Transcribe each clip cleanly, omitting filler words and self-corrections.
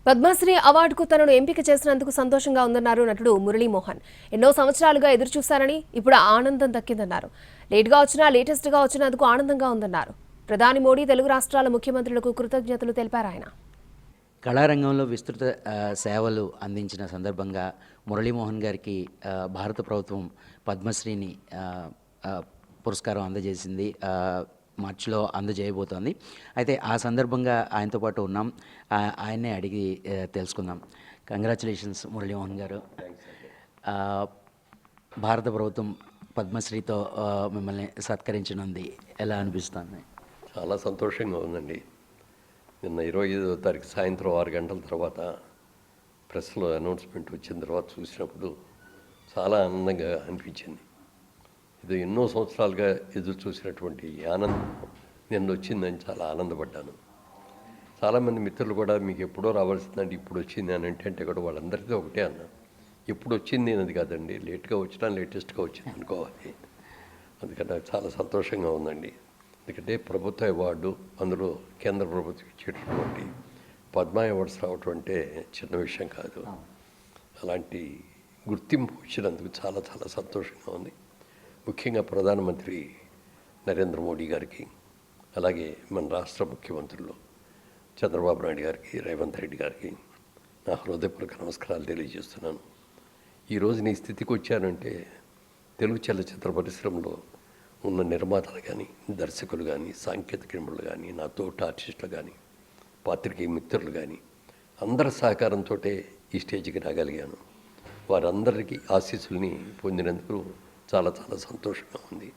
పద్మశ్రీ అవార్డుకు తనను ఎంపిక చేసినందుకు సంతోషంగా ఉందన్నారు నటుడు మురళీమోహన్. ఎన్నో సంవత్సరాలుగా ఎదురుచూశారని ఇప్పుడు ఆనందం దక్కిందన్నారు. లేట్గా వచ్చినా లేటెస్ట్గా వచ్చినందుకు ఆనందంగా ఉందన్నారు. ప్రధాని మోడీ తెలుగు రాష్ట్రాల ముఖ్యమంత్రులకు కృతజ్ఞతలు తెలిపారు ఆయన. కళారంగంలో విస్తృత సేవలు అందించిన సందర్భంగా మురళీమోహన్ గారికి భారత ప్రభుత్వం పద్మశ్రీని పురస్కారం అందజేసింది. మార్చిలో అందజేయబోతోంది. అయితే ఆ సందర్భంగా ఆయనతో పాటు ఉన్నాం. ఆయన్నే అడిగి తెలుసుకుందాం. కంగ్రాచులేషన్స్ మురళీమోహన్ గారు. భారత ప్రభుత్వం పద్మశ్రీతో మిమ్మల్ని సత్కరించనుంది, ఎలా అనిపిస్తుంది? చాలా సంతోషంగా ఉందండి. నిన్న 25వ తారీఖు సాయంత్రం 6 గంటల తర్వాత ప్రెస్లో అనౌన్స్మెంట్ వచ్చిన తర్వాత చూసినప్పుడు చాలా ఆనందంగా అనిపించింది. ఇది ఎన్నో సంవత్సరాలుగా ఎదురు చూసినటువంటి ఆనందం నిన్న వచ్చిందని చాలా ఆనందపడ్డాను. చాలామంది మిత్రులు కూడా మీకు ఎప్పుడో రావాల్సిందండి, ఇప్పుడు వచ్చింది అని అంటే కూడా వాళ్ళందరితో ఒకటే అన్నా, ఎప్పుడు వచ్చింది అనేది కాదండి, లేట్గా వచ్చినా లేటెస్ట్గా వచ్చింది అనుకోవాలి. అందుకని నాకు చాలా సంతోషంగా ఉందండి. ఎందుకంటే ప్రభుత్వ అవార్డు, అందులో కేంద్ర ప్రభుత్వం ఇచ్చేటటువంటి పద్మ అవార్డ్స్ రావటం అంటే చిన్న విషయం కాదు. అలాంటి గుర్తింపు వచ్చినందుకు చాలా చాలా సంతోషంగా ఉంది. ముఖ్యంగా ప్రధానమంత్రి నరేంద్ర మోడీ గారికి, అలాగే మన రాష్ట్ర ముఖ్యమంత్రులు చంద్రబాబు నాయుడు గారికి, రేవంత్ రెడ్డి గారికి నా హృదయపూర్వక నమస్కారాలు తెలియజేస్తున్నాను. ఈరోజు నీ స్థితికి వచ్చానంటే తెలుగు చలనచిత్ర పరిశ్రమలో ఉన్న నిర్మాతలు కానీ, దర్శకులు కానీ, సాంకేతిక నిపుణులు కానీ, నా తోటి ఆర్టిస్టులు కానీ, పాత్రికేయ మిత్రులు కానీ అందరి సహకారంతో ఈ స్టేజ్కి రాగలిగాను. వారందరికీ ఆశీస్సుల్ని పొందినందుకు చాలా చాలా సంతోషంగా ఉంది.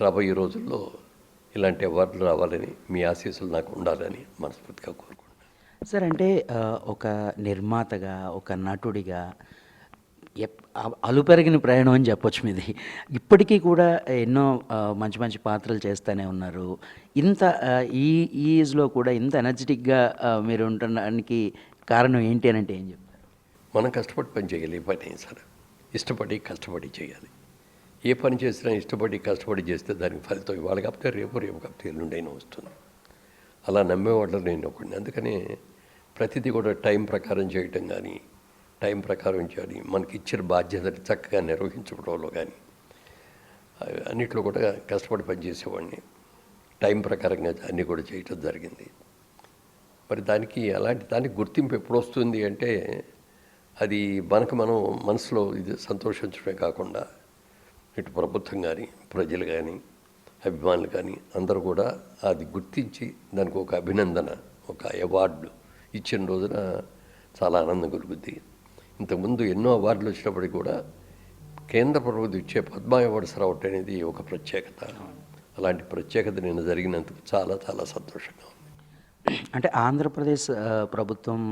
రాబోయే రోజుల్లో ఇలాంటి అవార్డులు రావాలని, మీ ఆశీస్సులు నాకు ఉండాలని మనస్ఫూర్తిగా కోరుకుంటున్నాను. సార్, అంటే ఒక నిర్మాతగా, ఒక నటుడిగా అలుపెరగిన ప్రయాణం అని చెప్పొచ్చు మీది. ఇప్పటికీ కూడా ఎన్నో మంచి మంచి పాత్రలు చేస్తూనే ఉన్నారు. ఇంత ఈ ఏజ్లో కూడా ఇంత ఎనర్జెటిక్గా మీరు ఉండడానికి కారణం ఏంటి అని అంటే ఏం చెప్తారు? మనం కష్టపడి పని చేయాలి. ఏ పని అయినా సరే ఇష్టపడి కష్టపడి చేయాలి. ఏ పని చేసినా ఇష్టపడి కష్టపడి చేస్తే దానికి ఫలితం ఇవాళ కాకపోతే రేపు కాకపోతే ఎల్లుండైనా వస్తుంది. అలా నమ్మేవాళ్ళు నేను ఒకటి. అందుకనే ప్రతిదీ కూడా టైం ప్రకారం చేయటం కానీ, టైం ప్రకారం చేయాలి, మనకి ఇచ్చిన బాధ్యతలు చక్కగా నిర్వహించుకోవడంలో కానీ అన్నిట్లో కూడా కష్టపడి పనిచేసేవాడిని. టైం ప్రకారంగా అన్నీ కూడా చేయటం జరిగింది. మరి అలాంటి దానికి గుర్తింపు ఎప్పుడు వస్తుంది అంటే అది మనం మనసులో ఇది సంతోషించడమే కాకుండా ఇటు ప్రభుత్వం కానీ, ప్రజలు కానీ, అభిమానులు కానీ అందరూ కూడా అది గుర్తించి దానికి ఒక అభినందన, ఒక అవార్డు ఇచ్చిన రోజున చాలా ఆనందం కలుగుద్ది. ఇంతకుముందు ఎన్నో అవార్డులు వచ్చినప్పటికీ కూడా కేంద్ర ప్రభుత్వం ఇచ్చే పద్మ అవార్డ్స్ రావటం అనేది ఒక ప్రత్యేకత. అలాంటి ప్రత్యేకత నేను జరిగినందుకు చాలా చాలా సంతోషంగా ఉంది. అంటే ఆంధ్రప్రదేశ్ ప్రభుత్వం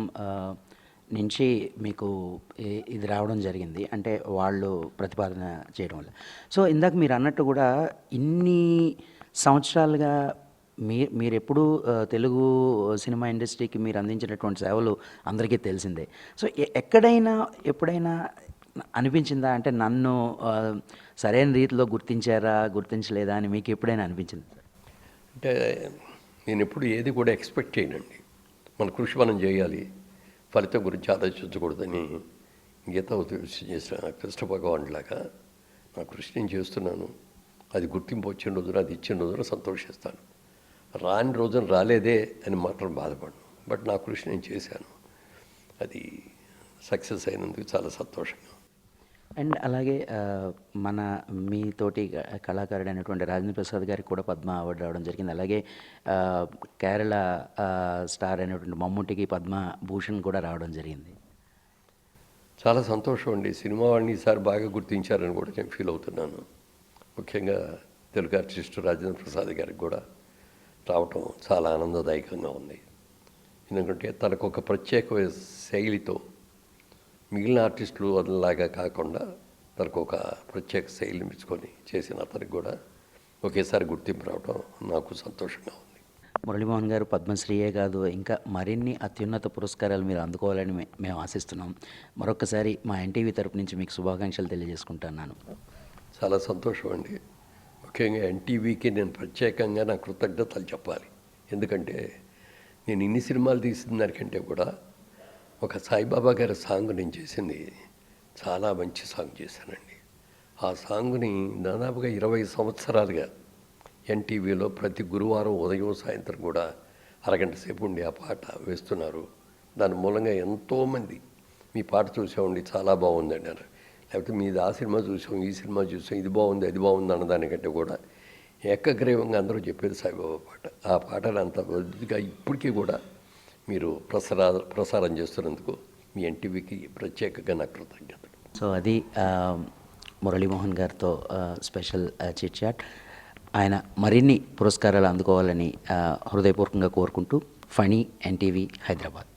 నుంచి మీకు ఇది రావడం జరిగింది, అంటే వాళ్ళు ప్రతిపాదన చేయడం వల్ల. సో ఇందాక మీరు అన్నట్టు కూడా ఇన్ని సంవత్సరాలుగా మీరు ఎప్పుడూ తెలుగు సినిమా ఇండస్ట్రీకి మీరు అందించినటువంటి సేవలు అందరికీ తెలిసిందే. సో ఎప్పుడైనా అనిపించిందా, అంటే నన్ను సరైన రీతిలో గుర్తించలేదా అని మీకు ఎప్పుడైనా అనిపించింది? అంటే నేను ఎప్పుడు ఏది కూడా ఎక్స్పెక్ట్ చేయనండి. మన కృషి మనం చేయాలి, ఫలితం గురించి ఆలోచించకూడదని గీత చేసిన కృష్ణ భగవానులాగా నా కృషి నేను చేస్తున్నాను. అది గుర్తింపు వచ్చిన రోజున, అది ఇచ్చిన రోజున సంతోషిస్తాను. రాని రోజున రాలేదే అని మాత్రం బాధపడను. బట్ నా కృషి నేను చేశాను, అది సక్సెస్ అయినందుకు చాలా సంతోషంగా. అండ్ అలాగే మీతోటి కళాకారుడు అయినటువంటి రాజేంద్ర ప్రసాద్ గారికి కూడా పద్మ అవార్డు రావడం జరిగింది. అలాగే కేరళ స్టార్ అయినటువంటి మమ్ముటికి పద్మ భూషణ్ కూడా రావడం జరిగింది. చాలా సంతోషం అండి. సినిమా వాడిని ఈసారి బాగా గుర్తించారని కూడా నేను ఫీల్ అవుతున్నాను. ముఖ్యంగా తెలుగు ఆర్టిస్టు రాజేంద్ర ప్రసాద్ గారికి కూడా రావటం చాలా ఆనందదాయకంగా ఉంది. ఎందుకంటే తనకు ఒక ప్రత్యేక శైలితో మిగిలిన ఆర్టిస్టులు అదనలాగా కాకుండా తనకు ఒక ప్రత్యేక శైలిని మెచ్చుకొని చేసిన అతనికి కూడా ఒకేసారి గుర్తింపు రావడం నాకు సంతోషంగా ఉంది. మురళీమోహన్ గారు పద్మశ్రీయే కాదు, ఇంకా మరిన్ని అత్యున్నత పురస్కారాలు మీరు అందుకోవాలని మేము ఆశిస్తున్నాం. మరొకసారి మా ఎన్టీవీ తరపు నుంచి మీకు శుభాకాంక్షలు తెలియజేసుకుంటున్నాను. చాలా సంతోషం అండి. ముఖ్యంగా ఎన్టీవీకి నేను ప్రత్యేకంగా నా కృతజ్ఞతలు చెప్పాలి. ఎందుకంటే నేను ఇన్ని సినిమాలు తీసిన దానికంటే కూడా ఒక సాయిబాబా గారి సాంగ్ నేను చేసింది చాలా మంచి సాంగ్ చేశానండి. ఆ సాంగ్ని దాదాపుగా 20 సంవత్సరాలుగా ఎన్టీవీలో ప్రతి గురువారం ఉదయం సాయంత్రం కూడా అరగంట సేపు ఉండి ఆ పాట వేస్తున్నారు. దాని మూలంగా ఎంతోమంది మీ పాట చూసామండి చాలా బాగుంది అన్నారు, లేకపోతే మీది ఆ సినిమా చూసాం, ఈ సినిమా చూసాం, ఇది బాగుంది అది బాగుంది అన్నదానికంటే కూడా ఏకగ్రీవంగా అందరూ చెప్పేది సాయిబాబా పాట. ఆ పాటను అంత వృద్ధిగా ఇప్పటికీ కూడా మీరు ప్రసారం చేస్తున్నందుకు మీ ఎన్టీవీకి ప్రత్యేకంగా నా కృతజ్ఞతలు. సో అది మురళీమోహన్ గారితో స్పెషల్ చిట్ చాట్. ఆయన మరిన్ని పురస్కారాలు అందుకోవాలని హృదయపూర్వకంగా కోరుకుంటూ, ఫణి, ఎన్టీవీ, హైదరాబాద్.